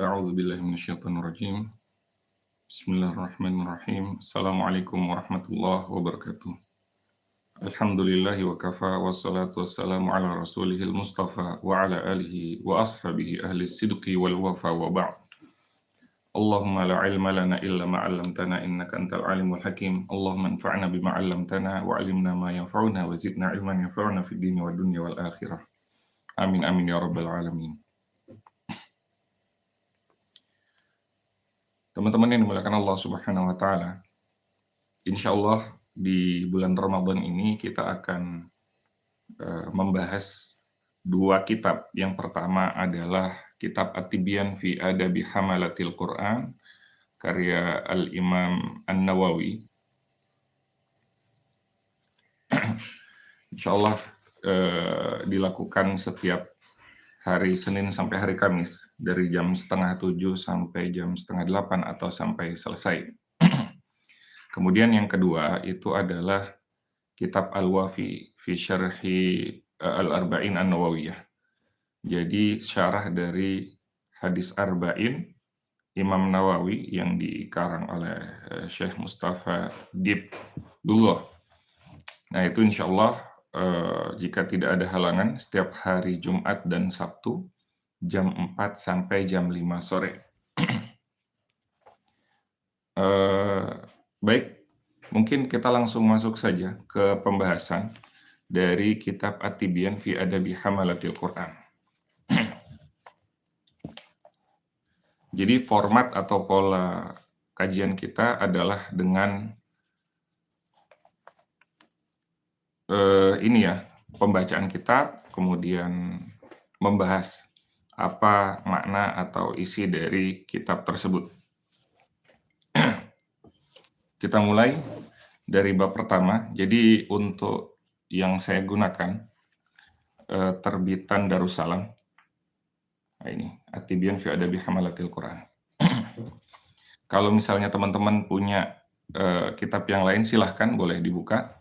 A'udzu billahi minasyaitonir rajim. Bismillahirrahmanirrahim. Assalamualaikum warahmatullahi wabarakatuh. Alhamdulillahi wa kafa wassalatu wassalamu ala rasulihil mustafa wa ala alihi wa ashabihi ahli sidqi wal wafa wa ba'd. Allahumma la ilma lana illa ma 'allamtana innaka antal alimul hakim. Allahumma anfa'na bima 'allamtana wa 'allimna ma yanfa'una wa zidna ilman yanfa'una fid dini wad dunya wal akhirah. Amin amin ya rabbal alamin. Teman-teman yang dimuliakan Allah Subhanahu wa taala. Insyaallah di bulan Ramadan ini kita akan membahas dua kitab. Yang pertama adalah kitab At-Tibyan fi Adabi Hamalatil Quran karya Al-Imam An-Nawawi. Insyaallah dilakukan setiap hari Senin sampai hari Kamis dari jam 6:30 sampai jam 7:30 atau sampai selesai. Kemudian yang kedua itu adalah kitab Al-Wafi fi Syarhi Al-Arba'in An-Nawawiyah. Jadi syarah dari hadis Arba'in Imam Nawawi yang dikarang oleh Syekh Mustafa Dibdullah. Nah itu insyaallah jika tidak ada halangan setiap hari Jumat dan Sabtu jam 4 sampai jam 5 sore. Baik, mungkin kita langsung masuk saja ke pembahasan dari kitab At-Tibyan fi Adabi Hamalatil Quran. Jadi format atau pola kajian kita adalah dengan ini ya, pembacaan kitab, kemudian membahas apa makna atau isi dari kitab tersebut. Kita mulai dari bab pertama. Jadi untuk yang saya gunakan terbitan Darussalam. Nah ini, At-Tibyan fi Adabi Hamalatil Quran. Kalau misalnya teman-teman punya kitab yang lain silahkan boleh dibuka.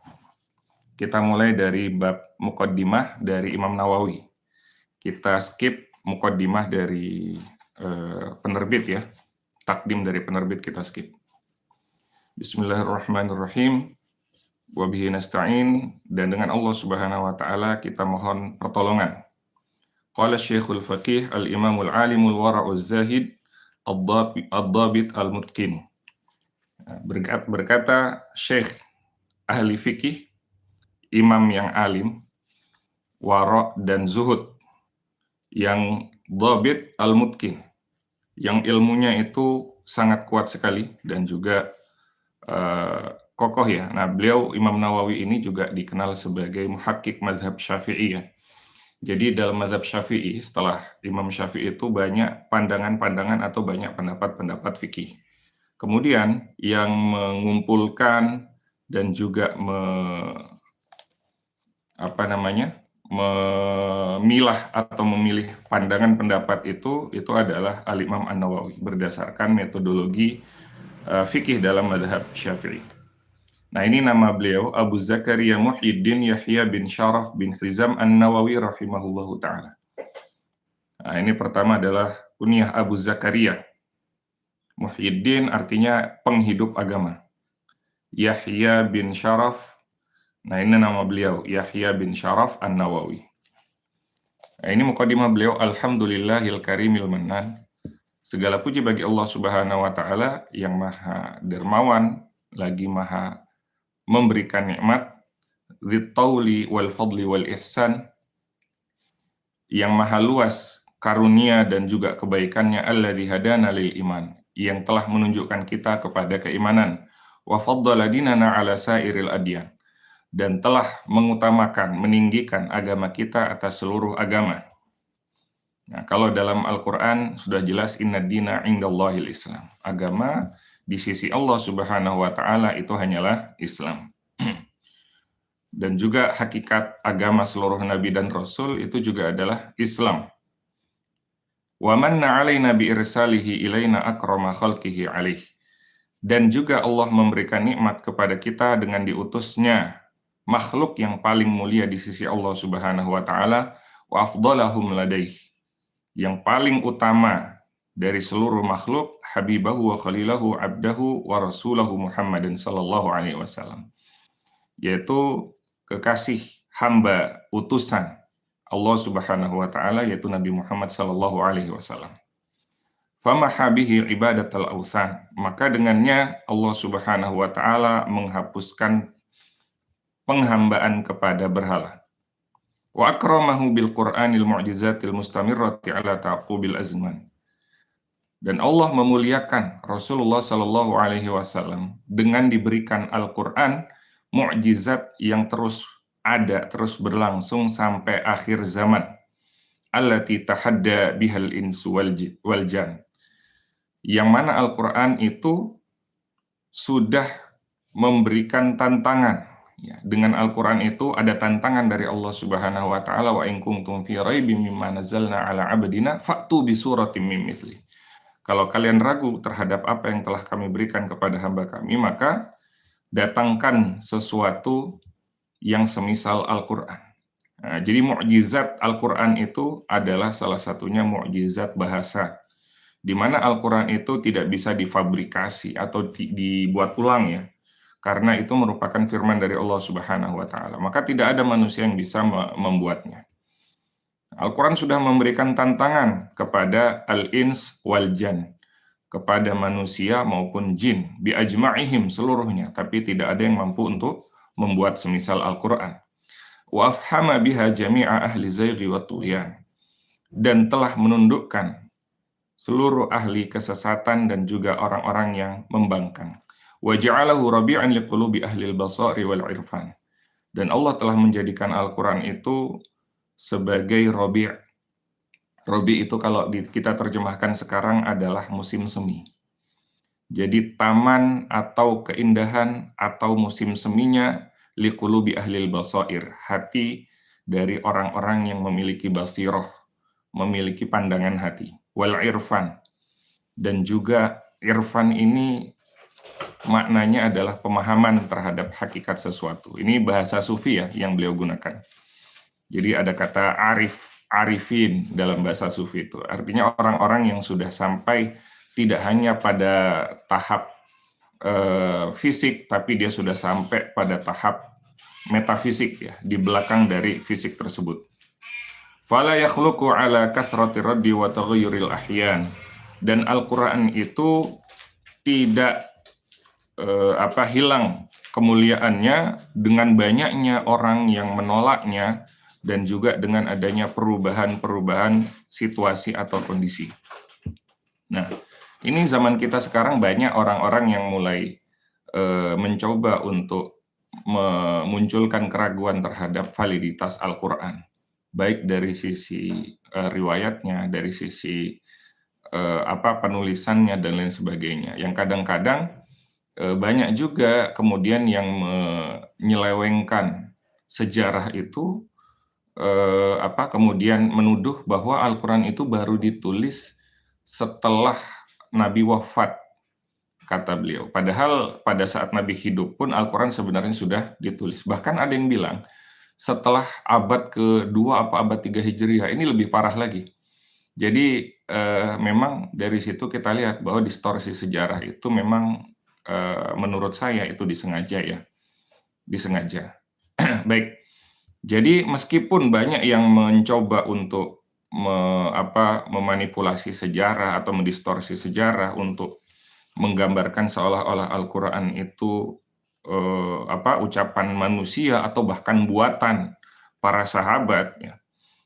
Kita mulai dari bab Muqaddimah dari Imam Nawawi. Kita skip Muqaddimah dari penerbit ya. Takdim dari penerbit kita skip. Bismillahirrahmanirrahim. Wa bihi nasta'in, dan dengan Allah Subhanahu wa taala kita mohon pertolongan. Qala Syekhul Faqih Al-Imamul Alimul Wara'uz Zahid Ad-Dhabit Al-Mutqin. Berkata Syekh ahli fikih, imam yang alim, wara' dan zuhud, yang dhabit al-mutqin, yang ilmunya itu sangat kuat sekali dan juga kokoh ya. Nah, beliau Imam Nawawi ini juga dikenal sebagai muhakkik mazhab Syafi'i ya. Jadi dalam mazhab Syafi'i, setelah Imam Syafi'i itu banyak pandangan-pandangan atau banyak pendapat-pendapat fikih. Kemudian yang mengumpulkan dan juga memilah atau memilih pandangan pendapat itu adalah Al-Imam An-Nawawi berdasarkan metodologi fikih dalam mazhab Syafi'i. Nah ini nama beliau Abu Zakaria Muhyiddin Yahya bin Syaraf bin Hizam An-Nawawi rahimahullahu ta'ala. Nah ini pertama adalah kunyah Abu Zakaria. Muhyiddin artinya penghidup agama. Yahya bin Syaraf, nah ini nama beliau, Yahya bin Syaraf An-Nawawi. Nah ini muqaddimah beliau, Alhamdulillahil karimil mannan. Segala puji bagi Allah Subhanahu wa taala yang maha dermawan lagi maha memberikan nikmat, Dzit-Tauli wal Fadli wal Ihsan, yang maha luas karunia dan juga kebaikannya, Alladzi hadana lil iman, yang telah menunjukkan kita kepada keimanan, wa faddala dinana ala sairil adyan, dan telah mengutamakan, meninggikan agama kita atas seluruh agama. Nah, kalau dalam Al-Quran sudah jelas inna dina indallahil Islam. Agama di sisi Allah Subhanahu wa taala itu hanyalah Islam. Dan juga hakikat agama seluruh nabi dan rasul itu juga adalah Islam. Wa manna 'alaina bi irsalihi ilaina akrama khalqihi 'alaih. Dan juga Allah memberikan nikmat kepada kita dengan diutusnya makhluk yang paling mulia di sisi Allah Subhanahu wa taala, wa afdalahum ladaih, yang paling utama dari seluruh makhluk, habibahu wa khalilahu abdahu wa rasulahu Muhammadin sallallahu alaihi wasallam, yaitu kekasih hamba utusan Allah Subhanahu wa taala, yaitu Nabi Muhammad sallallahu alaihi wasallam. Famaha bihi ibadatal authan, maka dengannya Allah Subhanahu wa taala menghapuskan penghambaan kepada berhala. Wa akramahu bil Qur'anil mu'jizatil mustamirrati ala taqubil azman. Dan Allah memuliakan Rasulullah sallallahu alaihi wasallam dengan diberikan Al-Qur'an mukjizat yang terus ada, terus berlangsung sampai akhir zaman. Allati tahadda bihal insu wal jan. Yang mana Al-Qur'an itu sudah memberikan tantangan. Ya, dengan Al-Quran itu ada tantangan dari Allah Subhanahu wa taala, wa in kuntum fi raibim mimma nazzalna ala abdina fa'tu bi suratim min mithli. Kalau kalian ragu terhadap apa yang telah kami berikan kepada hamba kami, maka datangkan sesuatu yang semisal Al-Quran. Nah, jadi mukjizat Al-Quran itu adalah salah satunya mukjizat bahasa, di mana Al-Quran itu tidak bisa difabrikasi atau dibuat ulang ya, karena itu merupakan firman dari Allah Subhanahu wa taala. Maka tidak ada manusia yang bisa membuatnya. Al-Quran sudah memberikan tantangan kepada al-ins wal jan, kepada manusia maupun jin, bi ajma'ihim seluruhnya, tapi tidak ada yang mampu untuk membuat semisal Al-Quran. Wa afhama biha jami'a ahli zayghi wa tughyan, dan telah menundukkan seluruh ahli kesesatan dan juga orang-orang yang membangkang. Wa ja'alahu rabi'an liqulubi ahli al-basari wal irfan. Dan Allah telah menjadikan Al-Quran itu sebagai rabi'. Rabi' itu kalau kita terjemahkan sekarang adalah musim semi. Jadi taman atau keindahan atau musim seminya liqulubi ahli al-basair, hati dari orang-orang yang memiliki basiroh, memiliki pandangan hati. Wal irfan, dan juga irfan ini maknanya adalah pemahaman terhadap hakikat sesuatu. Ini bahasa sufi ya yang beliau gunakan. Jadi ada kata arif, arifin dalam bahasa sufi itu. Artinya orang-orang yang sudah sampai tidak hanya pada tahap fisik, tapi dia sudah sampai pada tahap metafisik ya, di belakang dari fisik tersebut. Fala yakhluqu ala kathrati raddi wa taghayyuril ahyan. Dan Al-Qur'an itu tidak hilang kemuliaannya dengan banyaknya orang yang menolaknya dan juga dengan adanya perubahan-perubahan situasi atau kondisi. Nah, ini zaman kita sekarang banyak orang-orang yang mulai mencoba untuk memunculkan keraguan terhadap validitas Al-Qur'an. Baik dari sisi riwayatnya, dari sisi penulisannya dan lain sebagainya. Yang kadang-kadang banyak juga kemudian yang menyelewengkan sejarah itu, kemudian menuduh bahwa Al-Quran itu baru ditulis setelah Nabi wafat, kata beliau. Padahal pada saat Nabi hidup pun Al-Quran sebenarnya sudah ditulis. Bahkan ada yang bilang setelah abad ke-2 apa abad 3 Hijriah, ini lebih parah lagi. Jadi memang dari situ kita lihat bahwa distorsi sejarah itu memang menurut saya itu disengaja ya. Disengaja. Baik. Jadi meskipun banyak yang mencoba untuk memanipulasi sejarah atau mendistorsi sejarah untuk menggambarkan seolah-olah Al-Quran itu ucapan manusia atau bahkan buatan para sahabat ya.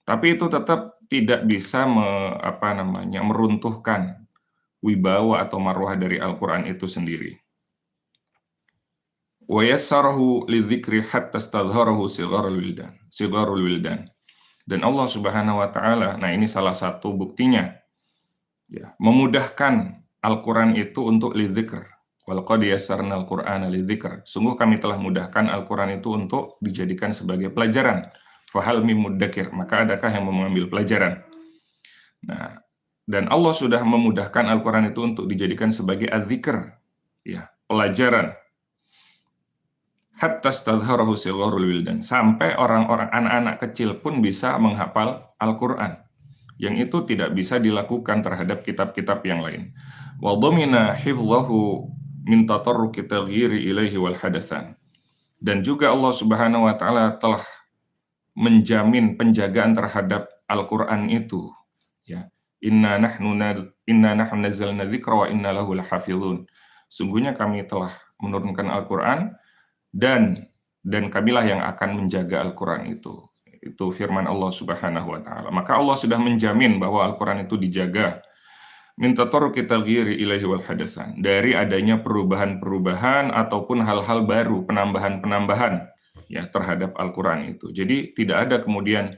Tapi itu tetap tidak bisa meruntuhkan wibawa atau marwah dari Al-Quran itu sendiri. Wa yassarahu lidzikri hatta istadharahu sigharul wildan. Dan Allah Subhanahu wa taala, nah ini salah satu buktinya ya, memudahkan Al-Quran itu untuk lidzikr. Walaqad yassarnal Qur'ana lidzikr. Sungguh kami telah mudahkan Al-Quran itu untuk dijadikan sebagai pelajaran. Fahal mim muddakir, maka adakah yang mau mengambil pelajaran? Nah, dan Allah sudah memudahkan Al-Quran itu untuk dijadikan sebagai adzikr, ya, pelajaran. Hatta stadharahu sigharul wildan, sampai orang-orang anak-anak kecil pun bisa menghafal Al-Quran. yang itu tidak bisa dilakukan terhadap kitab-kitab yang lain. Wa dhamina hifdhahu min tatarruki taghyiri ilaihi wal hadatsan. Dan juga Allah Subhanahu wa taala telah menjamin penjagaan terhadap Al-Qur'an itu, ya. Inna nahnu nazzalna dzikra wa inna lahu lahafizun. Sungguhnya kami telah menurunkan Al-Qur'an dan kamilah yang akan menjaga Al-Qur'an itu. Itu firman Allah Subhanahu wa taala. Maka Allah sudah menjamin bahwa Al-Qur'an itu dijaga min tatarruki taghyiri ilaihi wal hadatsan, dari adanya perubahan-perubahan ataupun hal-hal baru, penambahan-penambahan ya terhadap Al-Qur'an itu. Jadi tidak ada kemudian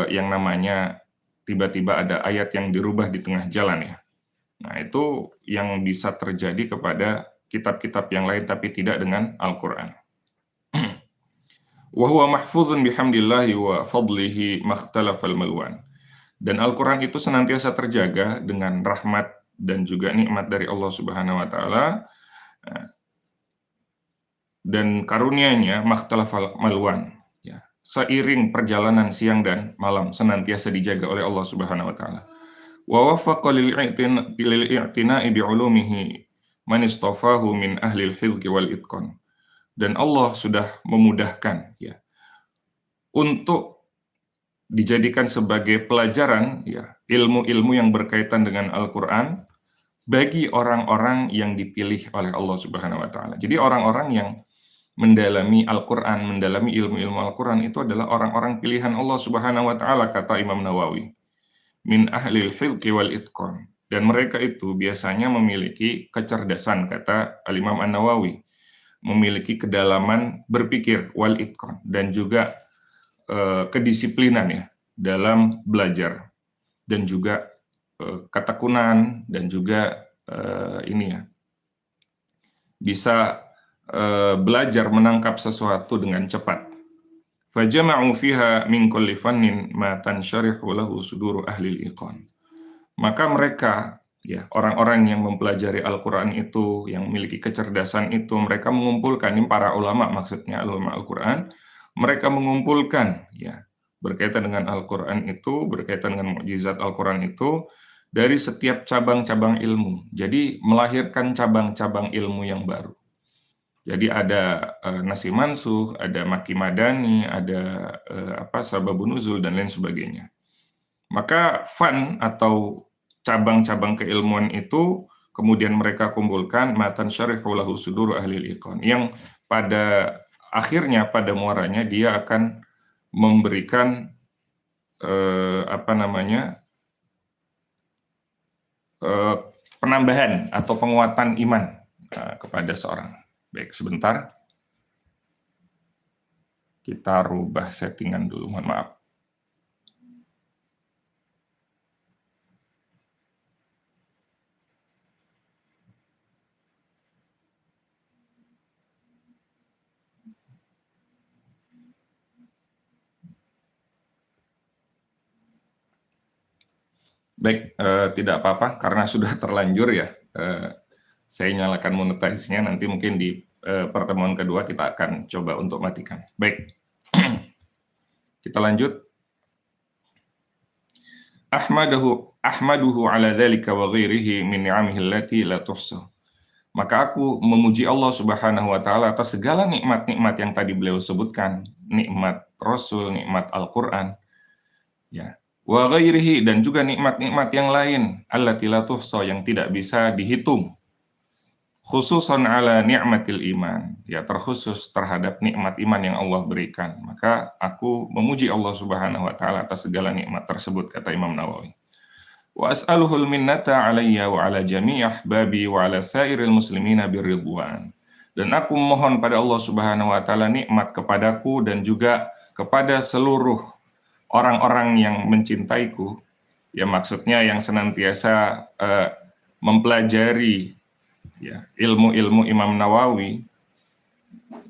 yang namanya tiba-tiba ada ayat yang dirubah di tengah jalan ya. Nah, itu yang bisa terjadi kepada kitab-kitab yang lain tapi tidak dengan Al-Qur'an. Wa huwa mahfuzun bihamdillahi wa fadlihi makhtalafal malwan. Dan Al-Qur'an itu senantiasa terjaga dengan rahmat dan juga nikmat dari Allah Subhanahu wa taala. Dan karunia-Nya makhtalafal malwan, ya. Seiring perjalanan siang dan malam senantiasa dijaga oleh Allah Subhanahu wa taala. Wa waffaqa lil i'tina'i bi 'ulumihi man istafahu min ahli al-hifdz wal itqan. Dan Allah sudah memudahkan ya untuk dijadikan sebagai pelajaran ya ilmu-ilmu yang berkaitan dengan Al-Qur'an bagi orang-orang yang dipilih oleh Allah Subhanahu wa taala. Jadi orang-orang yang mendalami Al-Qur'an, mendalami ilmu-ilmu Al-Qur'an itu adalah orang-orang pilihan Allah Subhanahu wa taala, kata Imam Nawawi. Min ahlil hifdzi wal itqan. Dan mereka itu biasanya memiliki kecerdasan, kata Al-Imam An-Nawawi, memiliki kedalaman berpikir wal itqan, dan juga kedisiplinan ya dalam belajar, dan juga ketekunan, dan juga ini ya bisa belajar menangkap sesuatu dengan cepat. Fajama'u fiha min kulli fannin ma tansyarihu lahu suduru ahli al-iqan. Maka mereka ya orang-orang yang mempelajari Al-Qur'an itu, yang memiliki kecerdasan itu, mereka mengumpulkan, ini para ulama maksudnya, ulama Al-Qur'an, mereka mengumpulkan ya berkaitan dengan Al-Qur'an itu, berkaitan dengan mukjizat Al-Qur'an itu dari setiap cabang-cabang ilmu. Jadi melahirkan cabang-cabang ilmu yang baru. Jadi ada nasi mansuh, ada maki madani, ada sababun nuzul dan lain sebagainya. Maka fan atau cabang-cabang keilmuan itu kemudian mereka kumpulkan matan syarihu lahu suduru ahli al-iqan, yang pada akhirnya, pada muaranya dia akan memberikan penambahan atau penguatan iman kepada seorang. Baik, sebentar. Kita rubah settingan dulu, mohon maaf. Baik, tidak apa-apa karena sudah terlanjur ya. Saya nyalakan monetize-nya, nanti mungkin di pertemuan kedua kita akan coba untuk matikan. Baik, kita lanjut. Ahmaduhu ala dzalika wa ghairihi min ni'amihi allati la tuhsa. Maka aku memuji Allah Subhanahu wa taala atas segala nikmat-nikmat yang tadi beliau sebutkan, nikmat Rasul, nikmat Al-Qur'an. Ya. Wa ghairihi, dan juga nikmat-nikmat yang lain, allati la tuhsa, yang tidak bisa dihitung. Khususan ala ni'matil iman, ya terkhusus terhadap nikmat iman yang Allah berikan. Maka aku memuji Allah Subhanahu wa taala atas segala nikmat tersebut, kata Imam Nawawi. Wa as'aluhul minnata alayya wa ala jami' ahbabi wa ala sairil muslimina birridwan. Dan aku mohon pada Allah Subhanahu wa taala nikmat kepadaku dan juga kepada seluruh orang-orang yang mencintaiku. Ya maksudnya yang senantiasa mempelajari ya ilmu-ilmu Imam Nawawi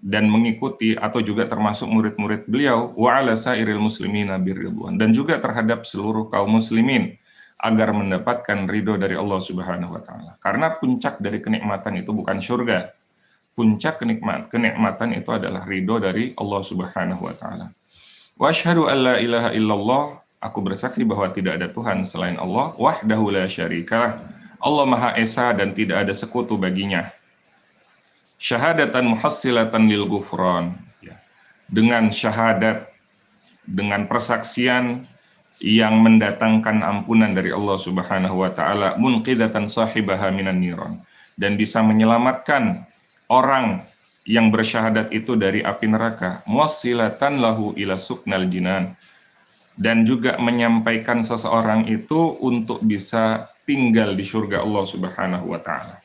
dan mengikuti atau juga termasuk murid-murid beliau, wa ala sairil muslimina birridwan, dan juga terhadap seluruh kaum muslimin agar mendapatkan ridho dari Allah Subhanahu wa taala. Karena puncak dari kenikmatan itu bukan surga. Puncak kenikmatan itu adalah ridho dari Allah Subhanahu wa taala. Wa asyhadu an la ilaha illallah aku bersaksi bahwa tidak ada Tuhan selain Allah, wahdahu la syarikalah, Allah Maha Esa dan tidak ada sekutu baginya. Syahadatan muhassilatan lil ghufran, dengan syahadat, dengan persaksian yang mendatangkan ampunan dari Allah Subhanahu wa taala, munqidatan sahibaha minan niran, dan bisa menyelamatkan orang yang bersyahadat itu dari api neraka, muwassilatan lahu ila suknal jinan, dan juga menyampaikan seseorang itu untuk bisa tinggal di surga Allah Subhanahu wa taala.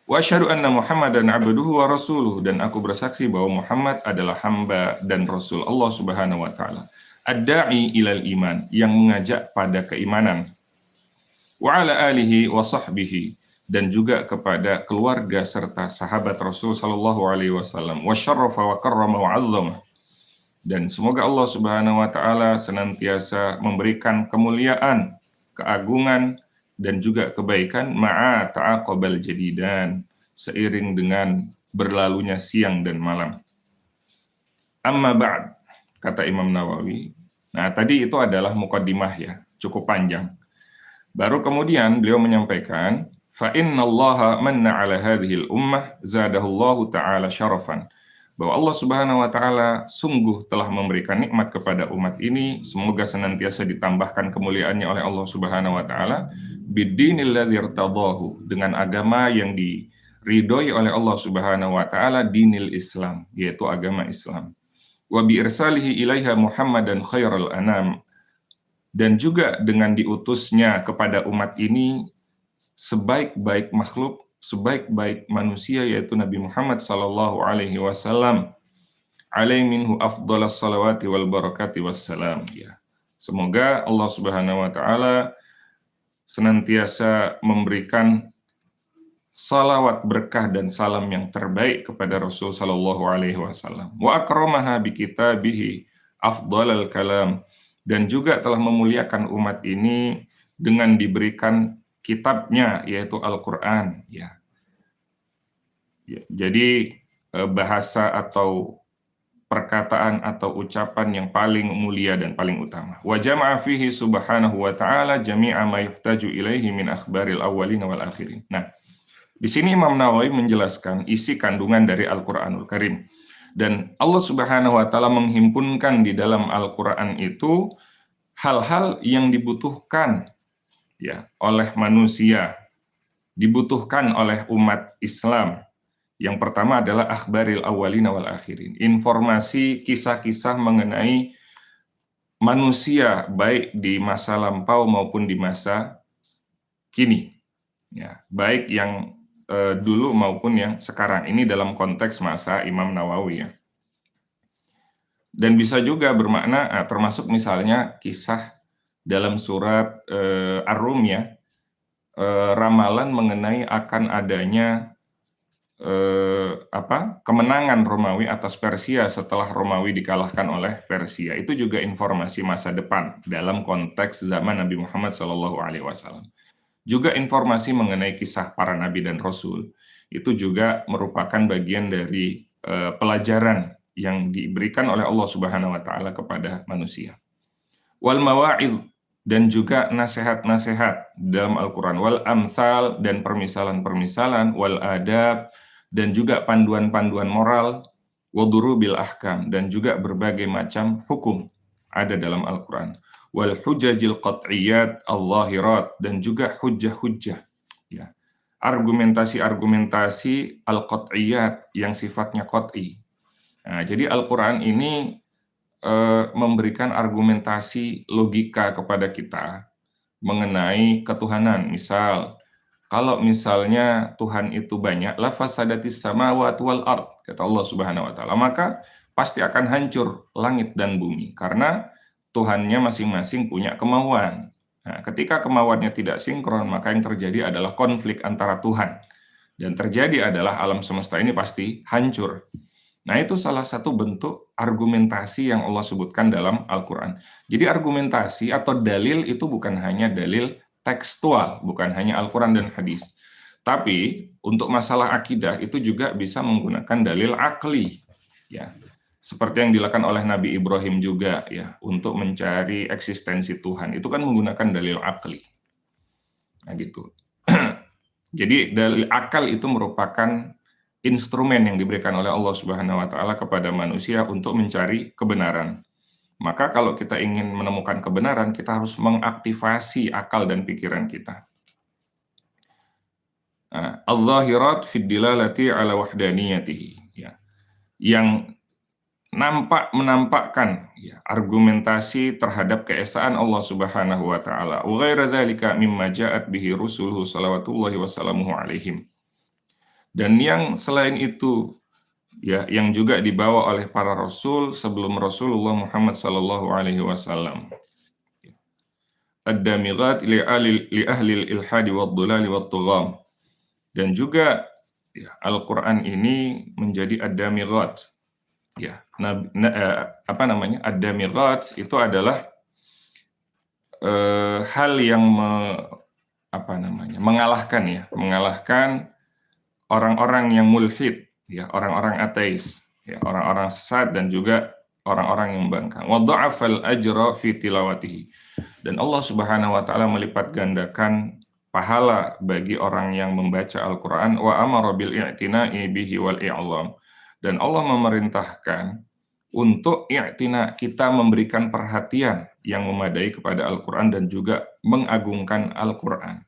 Wa asyhadu anna Muhammadan abduhu wa rasuluh, dan aku bersaksi bahwa Muhammad adalah hamba dan rasul Allah Subhanahu wa taala. Ad-da'i ilal iman, yang mengajak pada keimanan. Wa ala alihi wa sahbihi, dan juga kepada keluarga serta sahabat Rasul sallallahu alaihi wasallam. Wa syarrafa wa karrama wa 'azzama, dan semoga Allah Subhanahu wa taala senantiasa memberikan kemuliaan, keagungan, dan juga kebaikan ma'a ta'aqabal jadidan, seiring dengan berlalunya siang dan malam. Amma ba'd, kata Imam Nawawi. Nah, tadi itu adalah muqaddimah ya, cukup panjang. Baru kemudian beliau menyampaikan, fa innallaha manna 'ala hadhil ummah zadahullahu ta'ala syarafan, bahwa Allah Subhanahu wa taala sungguh telah memberikan nikmat kepada umat ini, semoga senantiasa ditambahkan kemuliaannya oleh Allah Subhanahu wa taala, biddinil ladzi irtadahu, dengan agama yang diridhoi oleh Allah Subhanahu wa taala, dinil Islam, yaitu agama Islam. Wa bi irsalihi ilaiha Muhammadan khairal anam, dan juga dengan diutusnya kepada umat ini sebaik-baik makhluk, sebaik-baik manusia, yaitu Nabi Muhammad sallallahu alaihi wasallam, alaihi minhu afdhalas salawati wal barakati wassalam, ya. Semoga Allah Subhanahu wa taala senantiasa memberikan salawat, berkah, dan salam yang terbaik kepada Rasul sallallahu alaihi wasallam. Wa akramaha bi kitabihi afdhalal kalam, dan juga telah memuliakan umat ini dengan diberikan kitabnya, yaitu Al-Qur'an, ya. Jadi bahasa atau perkataan atau ucapan yang paling mulia dan paling utama. Wa jama'a fihi subhanahu wa ta'ala jami'a ma yuhtaju ilaihi min akhbaril awwalin wal akhirin. Nah, di sini Imam Nawawi menjelaskan isi kandungan dari Al-Qur'anul Karim. Dan Allah Subhanahu wa taala menghimpunkan di dalam Al-Qur'an itu hal-hal yang dibutuhkan ya oleh manusia, dibutuhkan oleh umat Islam. Yang pertama adalah akhbaril awwalina wal akhirin, informasi kisah-kisah mengenai manusia baik di masa lampau maupun di masa kini, ya, baik yang dulu maupun yang sekarang. Ini dalam konteks masa Imam Nawawi, ya. Dan bisa juga bermakna termasuk misalnya kisah dalam surat Ar-Rum, ya, ramalan mengenai akan adanya kemenangan Romawi atas Persia setelah Romawi dikalahkan oleh Persia. Itu juga informasi masa depan dalam konteks zaman Nabi Muhammad SAW. Juga informasi mengenai kisah para nabi dan rasul, itu juga merupakan bagian dari pelajaran yang diberikan oleh Allah Subhanahu wa taala kepada manusia. Wal mawa'idh, dan juga nasihat-nasihat dalam Al-Qur'an, wal amsal, dan permisalan-permisalan, wal adab, dan juga panduan-panduan moral, wadurubil ahkam, dan juga berbagai macam hukum ada dalam Al-Qur'an. Wal hujajil qat'iyat al-zahirat, dan juga hujjah-hujjah, ya, argumentasi-argumentasi al-qat'iyat yang sifatnya qat'i. Nah, jadi Al-Qur'an ini memberikan argumentasi logika kepada kita mengenai ketuhanan. Misal, kalau misalnya Tuhan itu banyak, la fasadatis samawati wal ard, kata Allah Subhanahu wa taala, maka pasti akan hancur langit dan bumi, karena Tuhannya masing-masing punya kemauan. Nah, ketika kemauannya tidak sinkron, maka yang terjadi adalah konflik antara Tuhan. Dan terjadi adalah alam semesta ini pasti hancur. Nah, itu salah satu bentuk argumentasi yang Allah sebutkan dalam Al-Quran. Jadi argumentasi atau dalil itu bukan hanya dalil tekstual, bukan hanya Al-Quran dan hadis. Tapi untuk masalah akidah itu juga bisa menggunakan dalil akli. Ya. Seperti yang dilakukan oleh Nabi Ibrahim juga ya, untuk mencari eksistensi Tuhan. Itu kan menggunakan dalil akli. Nah gitu. Jadi dalil akal itu merupakan instrumen yang diberikan oleh Allah Subhanahu wa taala kepada manusia untuk mencari kebenaran. Maka kalau kita ingin menemukan kebenaran, kita harus mengaktifasi akal dan pikiran kita. Al-zahirat fid dilalati ala wahdaniyatihi, ya. Yang menampakkan ya, argumentasi terhadap keesaan Allah Subhanahu wa taala. Wa ghaira dzalika mimma ja'at bihi rusuluhu salawatullahi wasallamuhu alaihim. Dan yang selain itu ya, yang juga dibawa oleh para rasul sebelum Rasulullah Muhammad sallallahu alaihi wasallam. Ad-damighat li ahli al-ilhadi wad-dhulali wat-tugham. Dan juga ya, Al-Qur'an ini menjadi ad-damighat. Ya, ad-damighat itu adalah hal yang mengalahkan orang-orang yang mulhid, ya, orang-orang ateis, ya, orang-orang sesat dan juga orang-orang yang membangkang. Wa dha'afal ajra fi tilawatihi. Dan Allah Subhanahu wa taala melipat gandakan pahala bagi orang yang membaca Al-Qur'an, wa amara bil i'tina'i bihi wal i'lam. Dan Allah memerintahkan untuk i'tina, kita memberikan perhatian yang memadai kepada Al-Qur'an dan juga mengagungkan Al-Qur'an.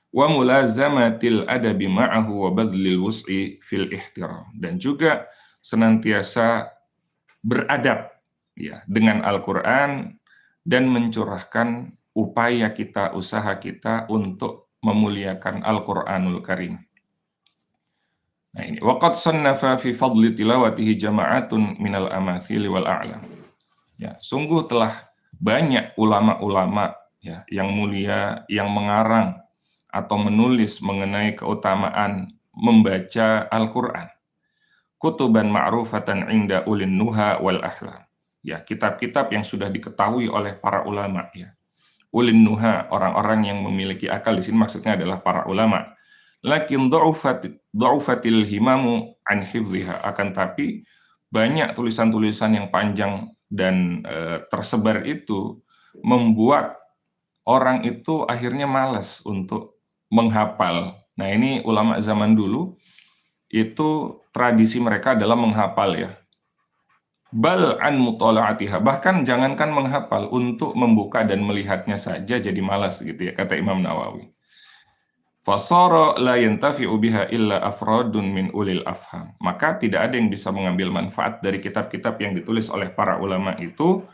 Wa mulazamatil adabi ma'ahu wa badlil wus'i fil ihtiram. Dan juga senantiasa beradab ya dengan Al-Qur'an dan mencurahkan upaya kita, usaha kita untuk memuliakan Al-Qur'anul Karim. Nah ini, waqad sannafa fi fadli tilawatihi jama'atun minal amathili wal a'lam. Ya, sungguh telah banyak ulama-ulama ya yang mulia yang mengarang atau menulis mengenai keutamaan membaca Al-Qur'an. Kutuban ma'rufatan inda ulin nuha wal ahlam. Ya, kitab-kitab yang sudah diketahui oleh para ulama ya. Ulin nuha, orang-orang yang memiliki akal, di sini maksudnya adalah para ulama. Lakin dha'ufatil himamu an hifdhiha, akan tapi banyak tulisan-tulisan yang panjang dan tersebar itu membuat orang itu akhirnya malas untuk menghafal. Nah, ini ulama zaman dulu itu tradisi mereka adalah menghafal ya. Bal an mutala'atiha, bahkan jangankan menghafal, untuk membuka dan melihatnya saja jadi malas gitu ya, kata Imam Nawawi. Fasara la yantafi'u biha illa afradun min ulil afham. Maka tidak ada yang bisa mengambil manfaat dari kitab-kitab yang ditulis oleh para ulama itu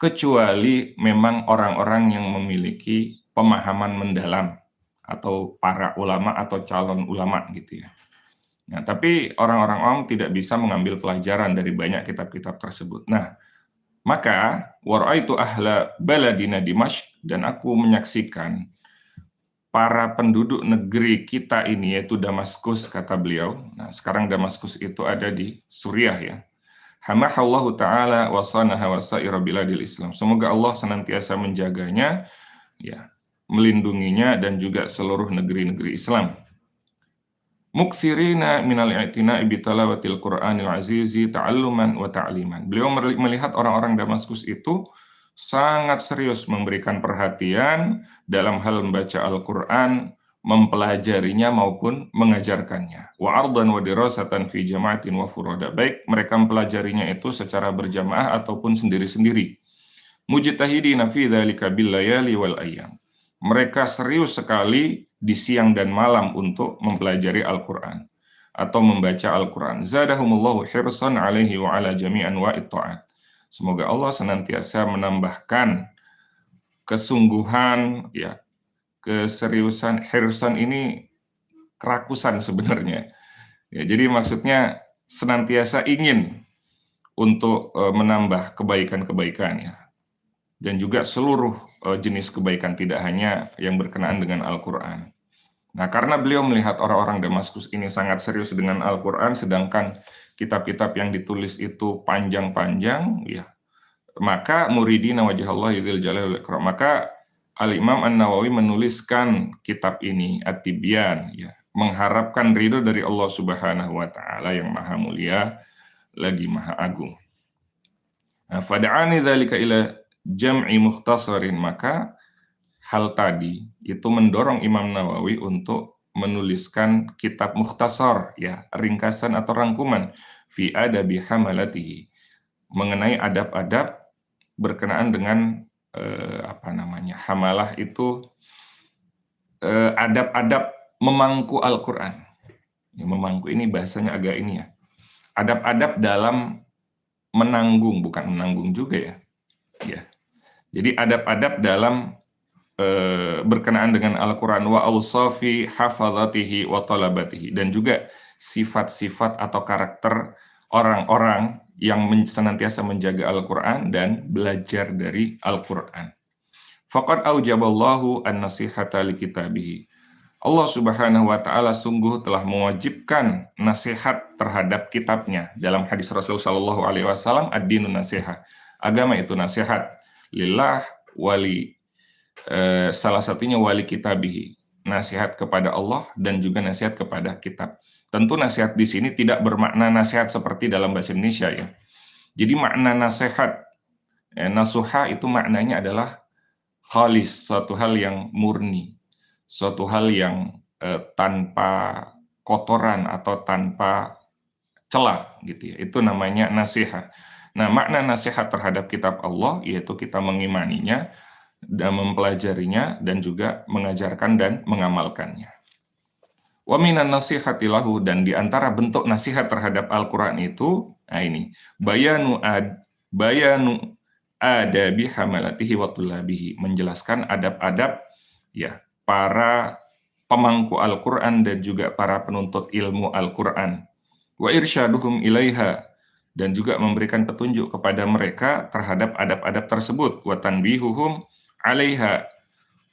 kecuali memang orang-orang yang memiliki pemahaman mendalam, atau para ulama atau calon ulama gitu ya. Nah, tapi orang-orang awam tidak bisa mengambil pelajaran dari banyak kitab-kitab tersebut. Nah, maka waraitu ahla baladina Dimashq, dan aku menyaksikan para penduduk negeri kita ini, yaitu Damaskus, kata beliau. Nah, sekarang Damaskus itu ada di Suriah ya. Hamahallahu ta'ala wa sanaha wa sa'ira biladil Islam. Semoga Allah senantiasa menjaganya, ya, melindunginya dan juga seluruh negeri-negeri Islam. Muktsirina minal i'tina'i bi talawatil Qur'anil azizi ta'alluman wa ta'liman. Beliau melihat orang-orang Damaskus itu sangat serius memberikan perhatian dalam hal membaca Al-Qur'an, mempelajarinya maupun mengajarkannya. Wa ardan wa dirasatan fi jama'atin wa furada. Baik mereka mempelajarinya itu secara berjamaah ataupun sendiri-sendiri. Mujtahidina fi dzalika bil layali wal ayyam. Mereka serius sekali di siang dan malam untuk mempelajari Al-Qur'an atau membaca Al-Qur'an. Zadahumullahu hirsan alaihi wa ala jami'an wa ta'at. Semoga Allah senantiasa menambahkan kesungguhan ya, keseriusan. Hirsan ini kerakusan sebenarnya. Ya, jadi maksudnya senantiasa ingin untuk menambah kebaikan-kebaikan ya. Dan juga seluruh jenis kebaikan, tidak hanya yang berkenaan dengan Al-Qur'an. Nah, karena beliau melihat orang-orang Damaskus ini sangat serius dengan Al-Qur'an, sedangkan kitab-kitab yang ditulis itu panjang-panjang, ya, maka muridina wajhallah dzil jalali wal ikram. Maka Al-Imam An-Nawawi menuliskan kitab ini, At-Tibyan, ya, mengharapkan ridho dari Allah Subhanahu wa taala yang maha mulia. lagi Maha Agung. Nah, fada'ani dzalika ila jam'i mukhtasarin, maka hal tadi itu mendorong Imam Nawawi untuk menuliskan kitab mukhtasar, ya, ringkasan atau rangkuman fi adabi hamalatihi, mengenai adab-adab berkenaan dengan hamalah itu adab-adab memangku Al-Qur'an. Ya, memangku ini bahasanya agak ini ya. Adab-adab dalam menanggung, bukan menanggung juga ya. Ya. Jadi adab-adab dalam berkenaan dengan Al-Qur'an wa awsafi hafazatihi wa talabatihi, dan juga sifat-sifat atau karakter orang-orang yang senantiasa menjaga Al-Qur'an dan belajar dari Al-Qur'an. Faqad aujaballahu an-nasihata li kitabihi. Allah Subhanahu wa taala sungguh telah mewajibkan nasihat terhadap kitabnya. Dalam hadis Rasul sallallahu alaihi wasallam, ad-dinun nasihat. Agama itu nasihat. Lillah wali, salah satunya wali kitabihi. Nasihat kepada Allah dan juga nasihat kepada kitab. Tentu nasihat di sini tidak bermakna nasihat seperti dalam bahasa Indonesia ya. Jadi makna nasihat, nasuha itu maknanya adalah khalis, suatu hal yang murni, suatu hal yang tanpa kotoran atau tanpa celah gitu ya. Itu namanya nasihat. Nah, makna nasihat terhadap kitab Allah yaitu kita mengimaninya dan mempelajarinya dan juga mengajarkan dan mengamalkannya. Wa minan nasihati lahu, dan di antara bentuk nasihat terhadap Al-Qur'an itu, nah ini, bayanu adabi hamalatihi wa tullabihi, menjelaskan adab-adab ya para pemangku Al-Qur'an dan juga para penuntut ilmu Al-Qur'an. Wa irsyaduhum ilaiha, dan juga memberikan petunjuk kepada mereka terhadap adab-adab tersebut. Wa tanbihuhum alaiha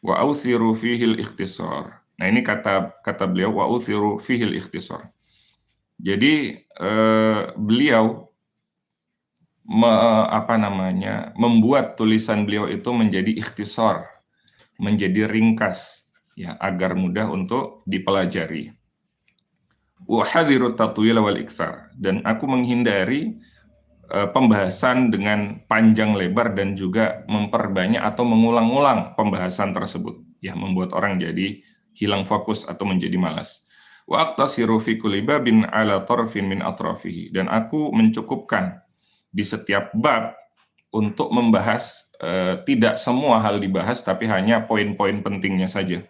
wa authiru fihil ikhtisar. Nah, ini kata beliau, wa authiru fihil ikhtisar. Jadi beliau membuat tulisan beliau itu menjadi ikhtisar, menjadi ringkas ya, agar mudah untuk dipelajari. Wa hadiru tatwil wal iktsar, dan aku menghindari pembahasan dengan panjang lebar dan juga memperbanyak atau mengulang-ulang pembahasan tersebut ya, membuat orang jadi hilang fokus atau menjadi malas. Wa aqtasiru fi kulli babin ala tarfin min atrafihi, dan aku mencukupkan di setiap bab untuk membahas tidak semua hal dibahas tapi hanya poin-poin pentingnya saja.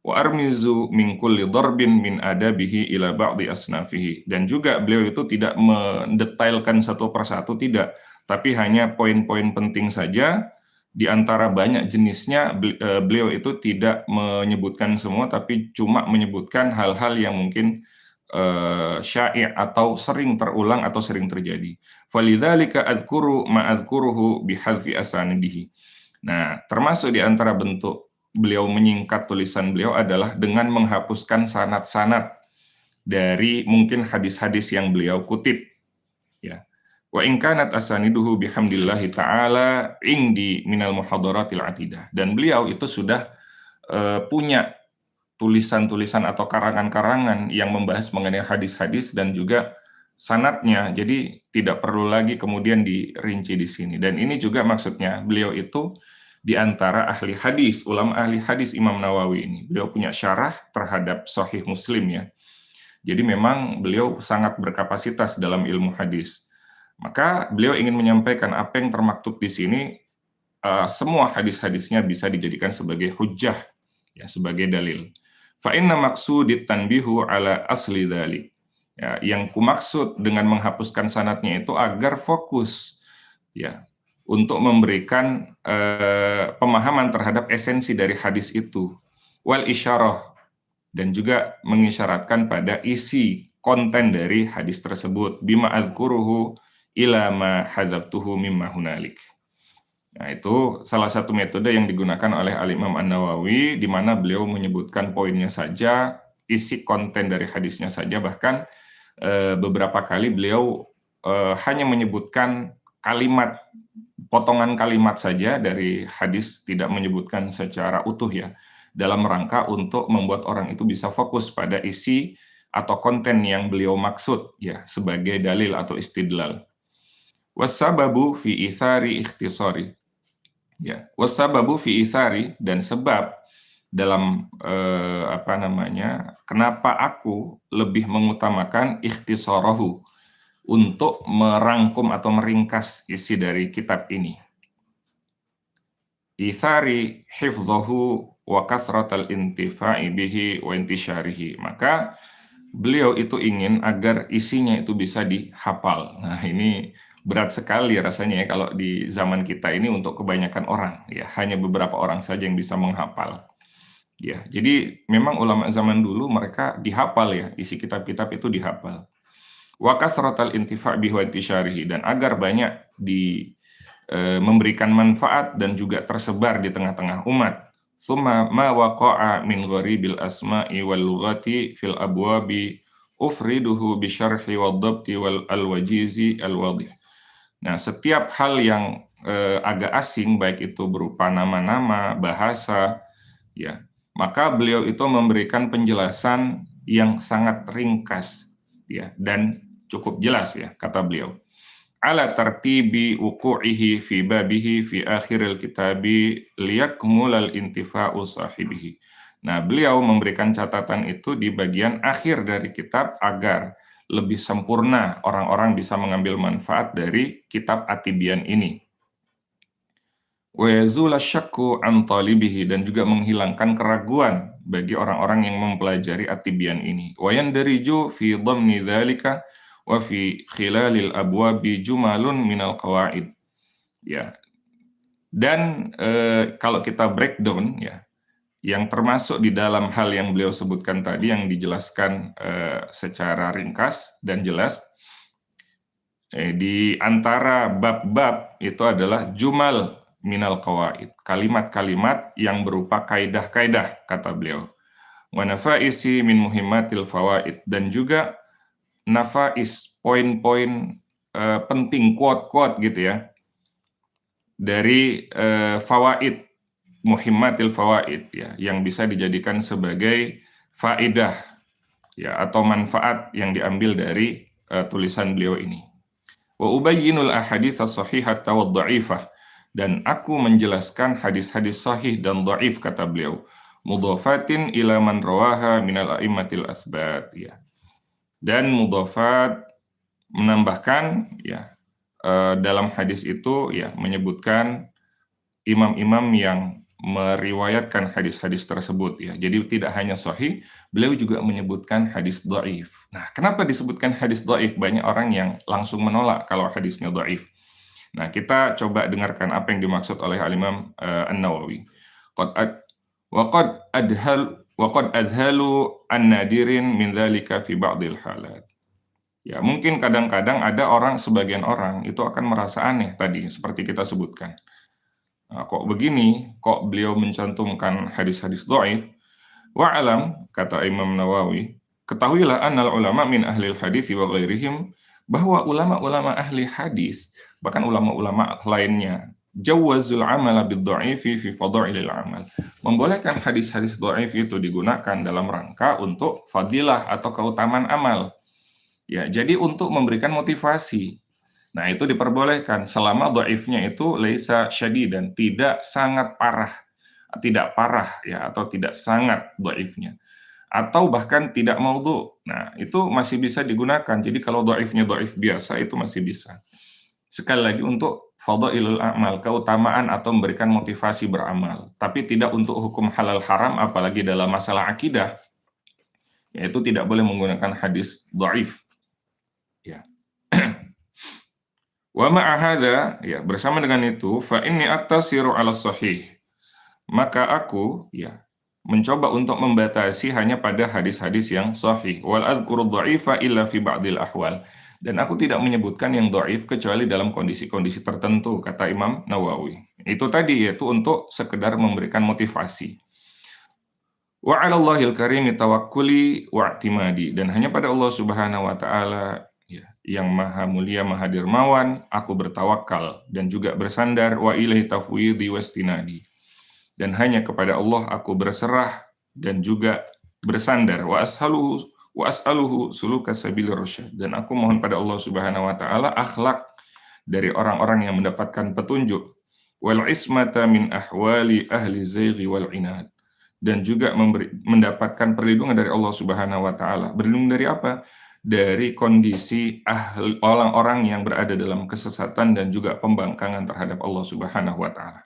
Wa armizu min kulli darbin min adabihi ila ba'di asnafihi, dan juga beliau itu tidak mendetailkan satu persatu, tidak, tapi hanya poin-poin penting saja. Di antara banyak jenisnya, beliau itu tidak menyebutkan semua, tapi cuma menyebutkan hal-hal yang mungkin syai' atau sering terulang atau sering terjadi. Falidzalika adzkuru ma adzkuruhu bihadfi asanidihi. Nah, termasuk di antara bentuk beliau menyingkat tulisan beliau adalah dengan menghapuskan sanad-sanad dari mungkin hadis-hadis yang beliau kutip ya. Wa in kanat asaniduhu bihamdillahi ta'ala indi minal muhadaratil atidah, dan beliau itu sudah punya tulisan-tulisan atau karangan-karangan yang membahas mengenai hadis-hadis dan juga sanadnya, jadi tidak perlu lagi kemudian dirinci di sini. Dan ini juga maksudnya beliau itu di antara ahli hadis, ulama ahli hadis Imam Nawawi ini. Beliau punya syarah terhadap Sahih Muslim ya. Jadi memang beliau sangat berkapasitas dalam ilmu hadis. Maka beliau ingin menyampaikan apa yang termaktub di sini, semua hadis-hadisnya bisa dijadikan sebagai hujjah ya, sebagai dalil. Fa inna maqsudit tanbihu ala asli dzalik. Ya, yang kumaksud dengan menghapuskan sanadnya itu agar fokus ya untuk memberikan pemahaman terhadap esensi dari hadis itu, wal isyarah, dan juga mengisyaratkan pada isi konten dari hadis tersebut, bima adzkuruhu ila ma hadzaftuhu mimma hunalik. Nah, itu salah satu metode yang digunakan oleh Al-Imam An-Nawawi, di mana beliau menyebutkan poinnya saja, isi konten dari hadisnya saja, bahkan beberapa kali beliau hanya menyebutkan kalimat, potongan kalimat saja dari hadis, tidak menyebutkan secara utuh ya, dalam rangka untuk membuat orang itu bisa fokus pada isi atau konten yang beliau maksud ya sebagai dalil atau istidlal. Wasababu fi ithari ikhtisari. Ya, wasababu fi ithari, dan sebab dalam kenapa aku lebih mengutamakan ikhtisarahu, untuk merangkum atau meringkas isi dari kitab ini. Ithari hifdhahu wa kathratal intifa'i bihi wa intisyarihi. Maka beliau itu ingin agar isinya itu bisa dihafal. Nah, ini berat sekali rasanya ya kalau di zaman kita ini untuk kebanyakan orang ya, hanya beberapa orang saja yang bisa menghafal. Ya, jadi memang ulama zaman dulu mereka dihafal ya, isi kitab-kitab itu dihafal. Wa kasratal intifa' bihi wa intisyarihi, dan agar banyak memberikan manfaat dan juga tersebar di tengah-tengah umat. Tsumma ma waqa'a min gharibil asma'i wal lughati fil abwabi ufriduhu bi syarhi wad dhabti wal alwajizi alwadih. Nah, setiap hal yang agak asing, baik itu berupa nama-nama, bahasa, ya, maka beliau itu memberikan penjelasan yang sangat ringkas, ya, dan cukup jelas ya, kata beliau. Ala tartibi wuqu'ihi fi babihi fi akhiril kitabi liyakmulal intifa'u sahibihi. Nah, beliau memberikan catatan itu di bagian akhir dari kitab agar lebih sempurna orang-orang bisa mengambil manfaat dari kitab At-Tibyan ini. Wa yazula syakku an talibihi, dan juga menghilangkan keraguan bagi orang-orang yang mempelajari At-Tibyan ini. Wa yandariju fi dhamni dzalika wa fi khilalil abwabi jumalun minal qawaid. Ya. Dan kalau kita breakdown ya, yang termasuk di dalam hal yang beliau sebutkan tadi yang dijelaskan secara ringkas dan jelas, di antara bab-bab itu adalah jumal minal qawaid, kalimat-kalimat yang berupa kaidah-kaidah, kata beliau. Wa nafaisi min muhimmatil fawaid, dan juga nafais, poin-poin penting, quote-quote gitu ya, dari fawaid, muhimmatil fawaid ya, yang bisa dijadikan sebagai faedah ya, atau manfaat yang diambil dari tulisan beliau ini. Wa ubayyinul ahadits as-sahihata wad dha'ifah, dan aku menjelaskan hadis-hadis sahih dan dhaif, kata beliau, mudhafatin ila man rawaha minal a'immatil asbat ya. Dan mudhafat menambahkan ya, dalam hadis itu ya menyebutkan imam-imam yang meriwayatkan hadis-hadis tersebut ya. Jadi tidak hanya sahih, beliau juga menyebutkan hadis dhaif. Nah, kenapa disebutkan hadis dhaif? Banyak orang yang langsung menolak kalau hadisnya dhaif. Nah, kita coba dengarkan apa yang dimaksud oleh Al-Imam An-Nawawi. Waqad adhalu an-nadirin min dzalika fi ba'dil halat. Ya, mungkin kadang-kadang ada sebagian orang itu akan merasa aneh tadi seperti kita sebutkan. Nah, kok begini? Kok beliau mencantumkan hadis-hadis dhaif? Wa'alam, kata Imam Nawawi, ketahuilah annal ulama min ahlil hadis wa ghairihim, bahwa ulama-ulama ahli hadis, bahkan ulama-ulama lainnya, jawazul amala bid-dha'ifi fi fadailil amal, membolehkan hadis-hadis dhaif itu digunakan dalam rangka untuk fadilah atau keutamaan amal. Ya, jadi untuk memberikan motivasi. Nah, itu diperbolehkan selama dhaifnya itu laisa syadidan, tidak sangat parah, tidak parah ya, atau tidak sangat dhaifnya, atau bahkan tidak maudhu. Nah, itu masih bisa digunakan. Jadi kalau dhaifnya dhaif biasa itu masih bisa. Sekali lagi, untuk fadailul amal, keutamaan atau memberikan motivasi beramal, tapi tidak untuk hukum halal haram, apalagi dalam masalah akidah, yaitu tidak boleh menggunakan hadis dhaif. Ya. Wa ma'a hadza, ya, bersama dengan itu, fa inni attasiru 'ala sahih. Maka aku ya mencoba untuk membatasi hanya pada hadis-hadis yang sahih. Wal adzkuru dha'ifa illa fi ba'dil ahwal. Dan aku tidak menyebutkan yang dhaif kecuali dalam kondisi-kondisi tertentu, kata Imam Nawawi. Itu tadi, yaitu untuk sekedar memberikan motivasi. Wa 'alallahil karimi tawakkuli wa i'timadi, dan hanya pada Allah Subhanahu wa taala ya, yang maha mulia, maha dermawan, aku bertawakal dan juga bersandar, wa ilaihi tafwidhi wastinadi, dan hanya kepada Allah aku berserah dan juga bersandar, wa Wa as'aluhu suluka sabilir rasyad, dan aku mohon pada Allah Subhanahu wa taala akhlak dari orang-orang yang mendapatkan petunjuk, wal ismata min ahwali ahli zaighi wal inad, dan juga mendapatkan perlindungan dari Allah Subhanahu wa taala. Berlindung dari apa? Dari kondisi orang-orang yang berada dalam kesesatan dan juga pembangkangan terhadap Allah Subhanahu wa taala.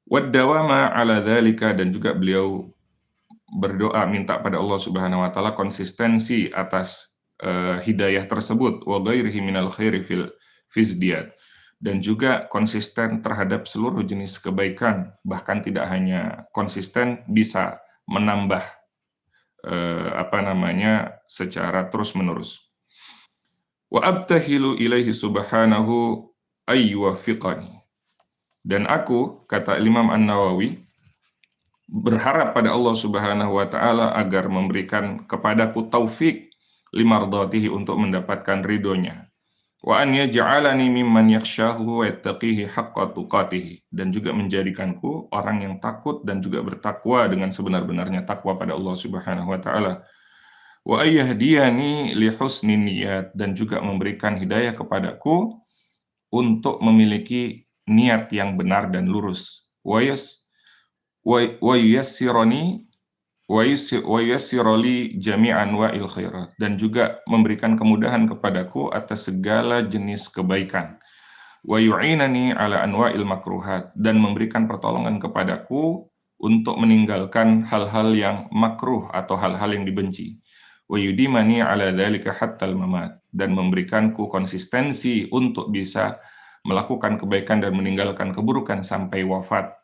Waddawama ala dzalika, dan juga beliau berdoa minta pada Allah Subhanahu wa taala konsistensi atas hidayah tersebut, wa ghairihi minal khairi fil fizdiyat, dan juga konsisten terhadap seluruh jenis kebaikan, bahkan tidak hanya konsisten, bisa menambah secara terus-menerus. Wa abtahilu ilaihi subhanahu ayyuwaffiqani, dan aku, kata Imam An-Nawawi, berharap pada Allah Subhanahu wa taala agar memberikan kepadaku taufik limardatihi, untuk mendapatkan ridhonya, wa an yaj'alani mimman yakhshahu wa yattaqihi haqqa tuqatih, dan juga menjadikanku orang yang takut dan juga bertakwa dengan sebenar-benarnya takwa pada Allah Subhanahu wa taala, wa ayyahdiyani li husnin niyat, dan juga memberikan hidayah kepadaku untuk memiliki niat yang benar dan lurus, wa yuyassirani wa yuyassirali jami'an wa'il khairat, dan juga memberikan kemudahan kepadaku atas segala jenis kebaikan, wa yu'inani ala anwa'il makruhat, dan memberikan pertolongan kepadaku untuk meninggalkan hal-hal yang makruh atau hal-hal yang dibenci, wa yudimani ala dzalika hattal mamat, dan memberikanku konsistensi untuk bisa melakukan kebaikan dan meninggalkan keburukan sampai wafat,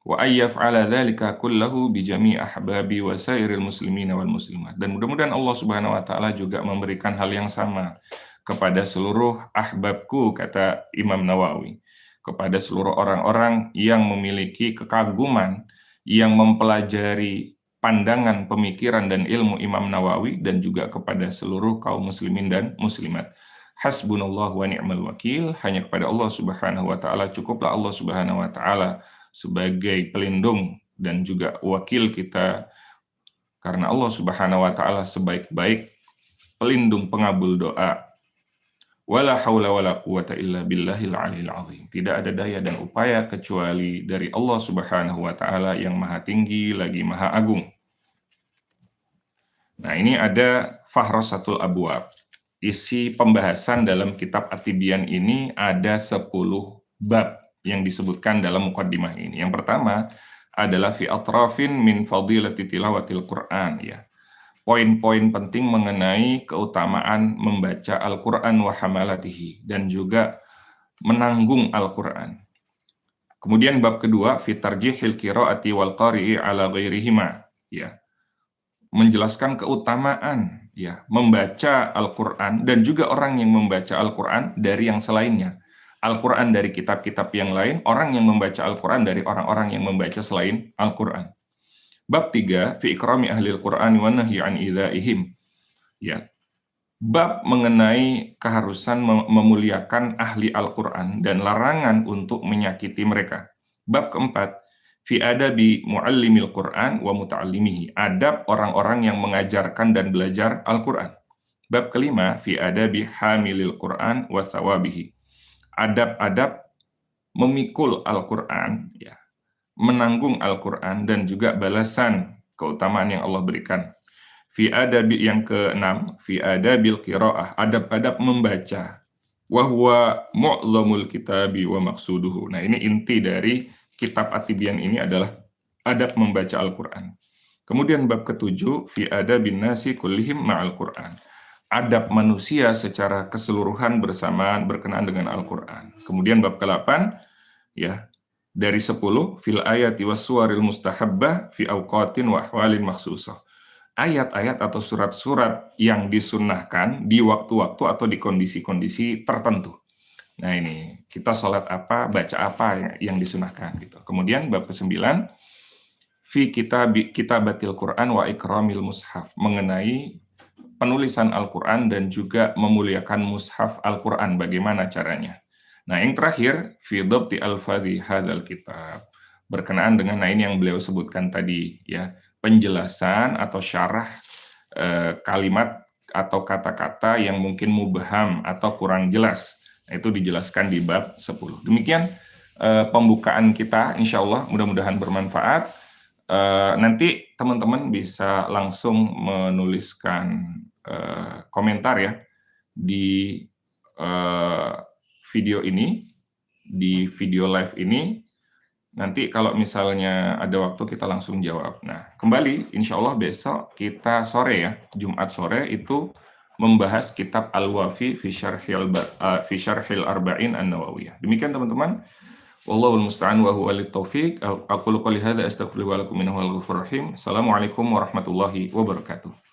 wa ayyaf'ala dzalika kullahu bi jami' ahbabi wa sairil muslimina wal muslimat, dan mudah-mudahan Allah Subhanahu wa taala juga memberikan hal yang sama kepada seluruh ahbabku, kata Imam Nawawi, kepada seluruh orang-orang yang memiliki kekaguman, yang mempelajari pandangan, pemikiran, dan ilmu Imam Nawawi, dan juga kepada seluruh kaum muslimin dan muslimat. Hasbunallahu wa ni'mal wakil, hanya kepada Allah Subhanahu wa taala cukuplah Allah Subhanahu wa taala sebagai pelindung dan juga wakil kita, karena Allah Subhanahu wa taala sebaik-baik pelindung pengabul doa. Wala haula wala quwata illa billahil aliyil azim. Tidak ada daya dan upaya kecuali dari Allah Subhanahu wa taala yang maha tinggi lagi maha agung. Nah, ini ada Fahrasatul Abwab. Isi pembahasan dalam kitab At-Tibyan ini ada 10 bab yang disebutkan dalam muqaddimah ini. Yang pertama adalah fi atrafin min fadilati tilawatil Qur'an, ya. Poin-poin penting mengenai keutamaan membaca Al-Qur'an wa hamalatihi, dan juga menanggung Al-Qur'an. Kemudian bab kedua fi tarjihil qiraati wal qari'i ala ghairihima, ya. Menjelaskan keutamaan, ya, membaca Al-Qur'an dan juga orang yang membaca Al-Qur'an dari yang selainnya. Al-Qur'an dari kitab-kitab yang lain, orang yang membaca Al-Qur'an dari orang-orang yang membaca selain Al-Qur'an. Bab 3 fi ikrami ahli Al-Qur'an wa nahyi an idzaihim, ya. Bab mengenai keharusan memuliakan ahli Al-Qur'an dan larangan untuk menyakiti mereka. Bab keempat fi adabi muallimil Qur'an wa muta'allimihi, adab orang-orang yang mengajarkan dan belajar Al-Qur'an. Bab kelima fi adabi hamilil Qur'an wa thawabihi, adab-adab memikul Al-Qur'an, ya, menanggung Al-Qur'an, dan juga balasan keutamaan yang Allah berikan. Fi adabi, yang keenam, fi adabil qiraah, adab-adab membaca, wa huwa mu'zamul kitabi wa maqsuduhu. Nah, ini inti dari kitab At-Tibyan ini adalah adab membaca Al-Qur'an. Kemudian bab ketujuh fi adabin nasi kullihim ma'al Qur'an, adab manusia secara keseluruhan berkenaan dengan Al-Qur'an. Kemudian bab ke-8, ya, dari 10 fil ayati was suwaril mustahabbah fi awqatin wa ahwalin makhsusah, ayat-ayat atau surat-surat yang disunnahkan di waktu-waktu atau di kondisi-kondisi tertentu. Nah, ini kita sholat apa, baca apa yang disunahkan gitu. Kemudian bab ke-9 fi kitabatil Qur'an wa ikramil mushaf, mengenai penulisan Al-Qur'an dan juga memuliakan mushaf Al-Qur'an, bagaimana caranya. Nah, yang terakhir fi dhabti alfazi hadzal kitab, berkenaan dengan, nah ini yang beliau sebutkan tadi, ya, penjelasan atau syarah kalimat atau kata-kata yang mungkin mubham atau kurang jelas. Itu dijelaskan di bab 10. Demikian pembukaan kita, insya Allah mudah-mudahan bermanfaat. Nanti teman-teman bisa langsung menuliskan komentar ya di video ini, di video live ini. Nanti kalau misalnya ada waktu kita langsung jawab. Nah, kembali insya Allah besok kita sore ya, Jumat sore itu membahas kitab Al-Wafi fi Syarhil Arba'in An-Nawawiyah. Demikian teman-teman. Wallahul musta'an wa huwa lit-taufiq. Aqulu qouli hadza astaghfirullaha wa lakum innahu al-ghafurur rahim. Assalamualaikum warahmatullahi wabarakatuh.